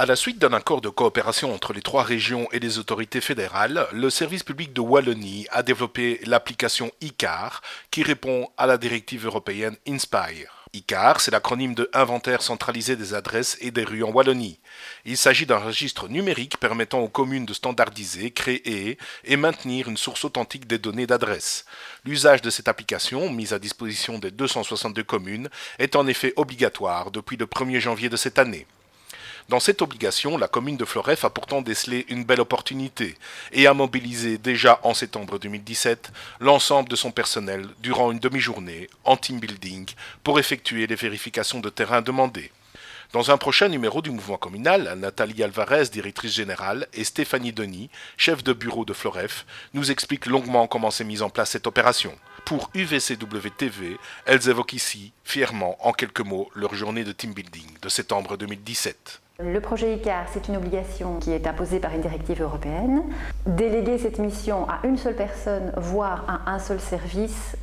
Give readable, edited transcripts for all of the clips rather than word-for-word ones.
À la suite d'un accord de coopération entre les trois régions et les autorités fédérales, le service public de Wallonie a développé l'application ICAR qui répond à la directive européenne INSPIRE. ICAR, c'est l'acronyme de Inventaire centralisé des adresses et des rues en Wallonie. Il s'agit d'un registre numérique permettant aux communes de standardiser, créer et maintenir une source authentique des données d'adresse. L'usage de cette application, mise à disposition des 262 communes, est en effet obligatoire depuis le 1er janvier de cette année. Dans cette obligation, la commune de Floreffe a pourtant décelé une belle opportunité et a mobilisé déjà en septembre 2017 l'ensemble de son personnel durant une demi-journée en team building pour effectuer les vérifications de terrain demandées. Dans un prochain numéro du mouvement communal, Nathalie Alvarez, directrice générale, et Stéphanie Denis, chef de bureau de Floreffe, nous expliquent longuement comment s'est mise en place cette opération. Pour UVCW TV, elles évoquent ici, fièrement, en quelques mots, leur journée de team building de septembre 2017. Le projet ICAR, c'est une obligation qui est imposée par une directive européenne. Déléguer cette mission à une seule personne, voire à un seul service,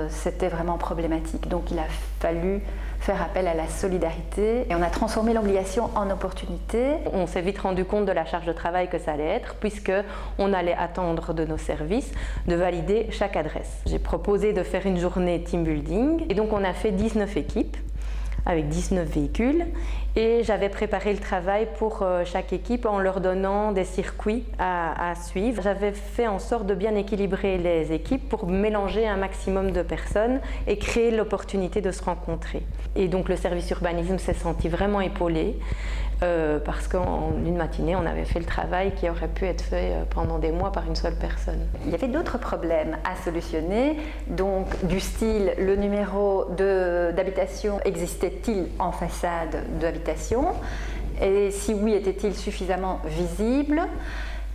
c'était vraiment problématique. Donc il a fallu faire appel à la solidarité et on a transformé l'obligation en opportunité. On s'est vite rendu compte de la charge de travail que ça allait être puisqu'on allait attendre de nos services de valider chaque adresse. J'ai proposé de faire une journée team building et donc on a fait 19 équipes avec 19 véhicules et j'avais préparé le travail pour chaque équipe en leur donnant des circuits à suivre. J'avais fait en sorte de bien équilibrer les équipes pour mélanger un maximum de personnes et créer l'opportunité de se rencontrer. Et donc le service urbanisme s'est senti vraiment épaulé parce qu'en une matinée, on avait fait le travail qui aurait pu être fait pendant des mois par une seule personne. Il y avait d'autres problèmes à solutionner, donc du style le numéro d'habitation existait-il en façade d'habitation et si oui, était-il suffisamment visible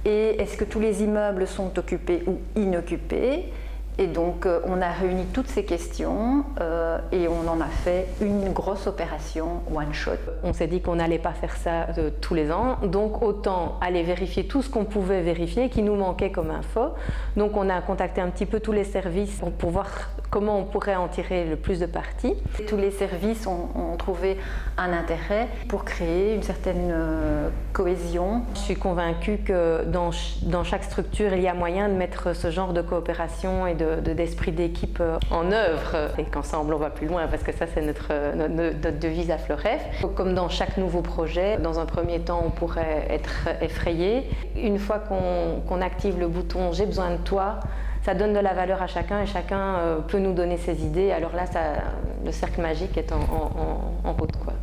et est-ce que tous les immeubles sont occupés ou inoccupés? Et donc on a réuni toutes ces questions et on en a fait une grosse opération one shot. On s'est dit qu'on n'allait pas faire ça tous les ans, donc autant aller vérifier tout ce qu'on pouvait vérifier qui nous manquait comme info. Donc on a contacté un petit peu tous les services pour voir comment on pourrait en tirer le plus de parti. Tous les services ont trouvé un intérêt pour créer une certaine cohésion. Je suis convaincue que dans chaque structure, il y a moyen de mettre ce genre de coopération et d'esprit d'équipe en œuvre et qu'ensemble on va plus loin parce que ça c'est notre devise à Floreffe. Comme dans chaque nouveau projet, dans un premier temps on pourrait être effrayé. Une fois qu'on active le bouton « j'ai besoin de toi », ça donne de la valeur à chacun et chacun peut nous donner ses idées. Alors là, le cercle magique est en route, quoi.